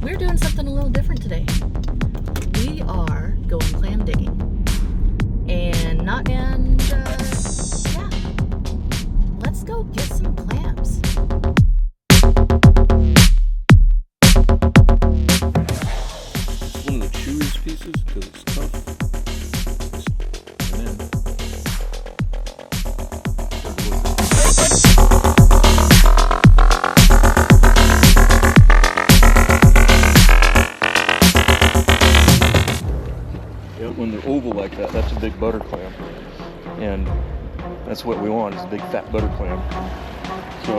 We're doing something a little different today. We are going clam digging. Yeah, let's go get some clams. It's one of the chewiest pieces because it's tough. And then, when they're oval like that, that's a big butter clam. And that's what we want, is a big fat butter clam. So